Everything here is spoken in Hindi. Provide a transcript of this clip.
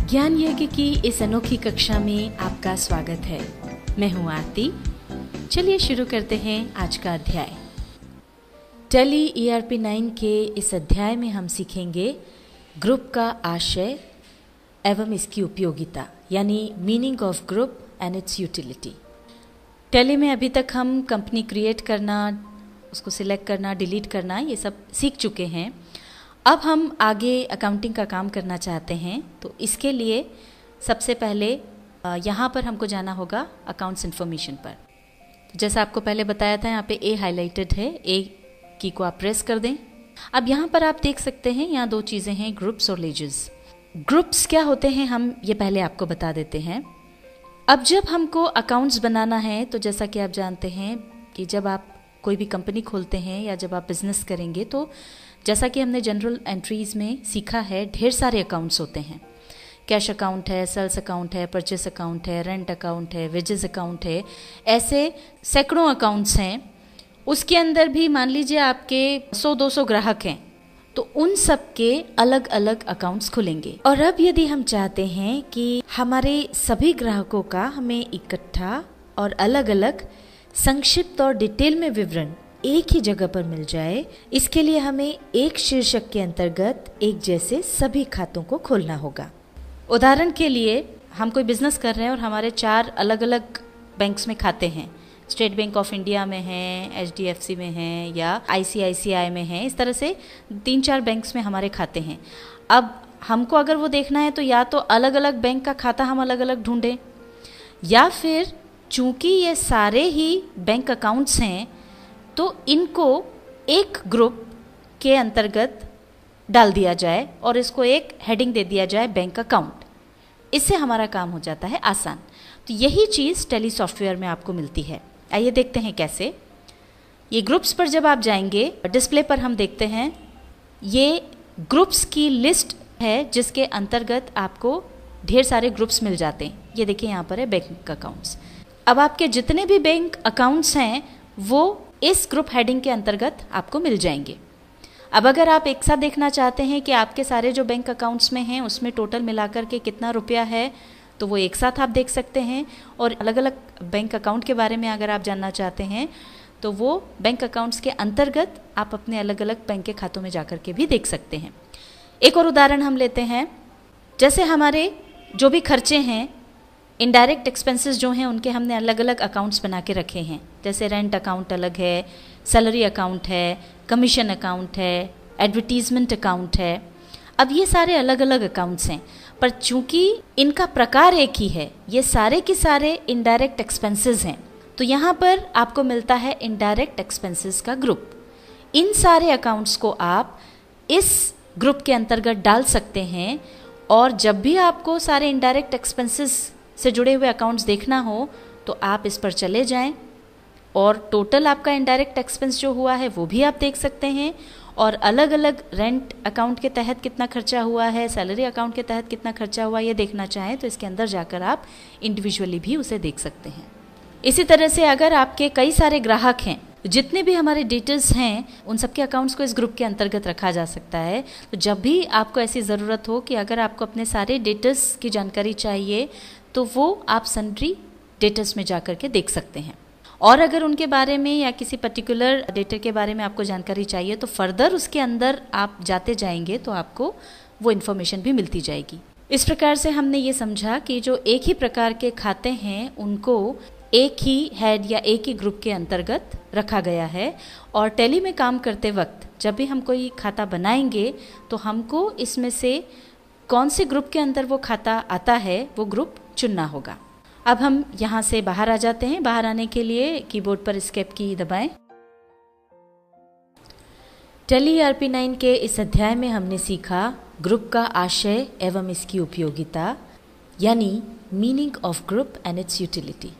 ज्ञान यज्ञ की इस अनोखी कक्षा में आपका स्वागत है। मैं हूं आरती। चलिए शुरू करते हैं आज का अध्याय। टैली ERP 9 के इस अध्याय में हम सीखेंगे ग्रुप का आशय एवं इसकी उपयोगिता, यानी meaning of group and it's utility. Tally में अभी तक हम कंपनी क्रिएट करना, उसको सिलेक्ट करना, डिलीट करना, ये सब सीख चुके हैं। अब हम आगे अकाउंटिंग का काम करना चाहते हैं, तो इसके लिए सबसे पहले यहाँ पर हमको जाना होगा अकाउंट्स इन्फॉर्मेशन पर। तो जैसा आपको पहले बताया था, यहाँ पे ए हाईलाइटेड है, ए की को आप प्रेस कर दें। अब यहाँ पर आप देख सकते हैं, यहाँ दो चीज़ें हैं, ग्रुप्स और लेजर्स। ग्रुप्स क्या होते हैं हम ये पहले आपको बता देते हैं। अब जब हमको अकाउंट्स बनाना है, तो जैसा कि आप जानते हैं कि जब आप कोई भी कंपनी खोलते हैं या जब आप बिजनेस करेंगे, तो जैसा कि हमने जनरल एंट्रीज में सीखा है, ढेर सारे अकाउंट्स होते हैं। कैश अकाउंट है, सेल्स अकाउंट है, परचेस अकाउंट है, रेंट अकाउंट है, वेजेस अकाउंट है, ऐसे सैकड़ों अकाउंट्स हैं। उसके अंदर भी मान लीजिए आपके 100-200 ग्राहक हैं, तो उन सब के अलग अलग अकाउंट्स खुलेंगे। और अब यदि हम चाहते हैं कि हमारे सभी ग्राहकों का हमें इकट्ठा और अलग अलग संक्षिप्त और डिटेल में विवरण एक ही जगह पर मिल जाए, इसके लिए हमें एक शीर्षक के अंतर्गत एक जैसे सभी खातों को खोलना होगा। उदाहरण के लिए हम कोई बिजनेस कर रहे हैं और हमारे 4 अलग अलग बैंक्स में खाते हैं। स्टेट बैंक ऑफ इंडिया में हैं, HDFC में हैं या ICICI में हैं। इस तरह से 3-4 बैंक्स में हमारे खाते हैं। अब हमको अगर वो देखना है, तो या तो अलग अलग बैंक का खाता हम अलग अलग ढूंढें, या फिर चूंकि ये सारे ही बैंक अकाउंट्स हैं, तो इनको एक ग्रुप के अंतर्गत डाल दिया जाए और इसको एक हेडिंग दे दिया जाए, बैंक अकाउंट। इससे हमारा काम हो जाता है आसान। तो यही चीज़ टैली सॉफ्टवेयर में आपको मिलती है। आइए देखते हैं कैसे। ये ग्रुप्स पर जब आप जाएंगे, डिस्प्ले पर हम देखते हैं, ये ग्रुप्स की लिस्ट है जिसके अंतर्गत आपको ढेर सारे ग्रुप्स मिल जाते हैं। ये देखिए यहाँ पर है बैंक अकाउंट्स। अब आपके जितने भी बैंक अकाउंट्स हैं वो इस ग्रुप हेडिंग के अंतर्गत आपको मिल जाएंगे। अब अगर आप एक साथ देखना चाहते हैं कि आपके सारे जो बैंक अकाउंट्स में हैं उसमें टोटल मिलाकर के कितना रुपया है, तो वो एक साथ आप देख सकते हैं। और अलग अलग बैंक अकाउंट के बारे में अगर आप जानना चाहते हैं, तो वो बैंक अकाउंट्स के अंतर्गत आप अपने अलग अलग बैंक के खातों में जाकर के भी देख सकते हैं। एक और उदाहरण हम लेते हैं। जैसे हमारे जो भी खर्चे हैं, इनडायरेक्ट एक्सपेंसेस जो हैं, उनके हमने अलग अलग अकाउंट्स बना के रखे हैं। जैसे रेंट अकाउंट अलग है, सैलरी अकाउंट है, कमीशन अकाउंट है, एडवर्टीजमेंट अकाउंट है। अब ये सारे अलग अलग अकाउंट्स हैं, पर चूंकि इनका प्रकार एक ही है, ये सारे के सारे इनडायरेक्ट एक्सपेंसेस हैं, तो यहाँ पर आपको मिलता है इनडायरेक्ट एक्सपेंसेस का ग्रुप। इन सारे अकाउंट्स को आप इस ग्रुप के अंतर्गत डाल सकते हैं, और जब भी आपको सारे इनडायरेक्ट एक्सपेंसेस से जुड़े हुए अकाउंट्स देखना हो, तो आप इस पर चले जाएं और टोटल आपका इनडायरेक्ट एक्सपेंस जो हुआ है वो भी आप देख सकते हैं। और अलग अलग रेंट अकाउंट के तहत कितना खर्चा हुआ है, सैलरी अकाउंट के तहत कितना खर्चा हुआ है, ये देखना चाहें तो इसके अंदर जाकर आप इंडिविजुअली भी उसे देख सकते हैं। इसी तरह से अगर आपके कई सारे ग्राहक हैं, जितने भी हमारे डिटेल्स हैं, उन सबके अकाउंट्स को इस ग्रुप के अंतर्गत रखा जा सकता है। तो जब भी आपको ऐसी ज़रूरत हो कि अगर आपको अपने सारे डिटेल्स की जानकारी चाहिए, तो वो आप सन्ड्री डेटर्स में जाकर के देख सकते हैं। और अगर उनके बारे में या किसी पर्टिकुलर डेटर के बारे में आपको जानकारी चाहिए, तो फर्दर उसके अंदर आप जाते जाएंगे तो आपको वो इन्फॉर्मेशन भी मिलती जाएगी। इस प्रकार से हमने ये समझा कि जो एक ही प्रकार के खाते हैं, उनको एक ही हेड या एक ही ग्रुप के अंतर्गत रखा गया है। और टैली में काम करते वक्त जब भी हम कोई खाता बनाएंगे, तो हमको इसमें से कौन से ग्रुप के अंदर वो खाता आता है, वो ग्रुप चुनना होगा। अब हम यहाँ से बाहर आ जाते हैं। बाहर आने के लिए कीबोर्ड पर एस्केप की दबाएं। टैली ERP 9 के इस अध्याय में हमने सीखा ग्रुप का आशय एवं इसकी उपयोगिता, यानी meaning of group and it's utility.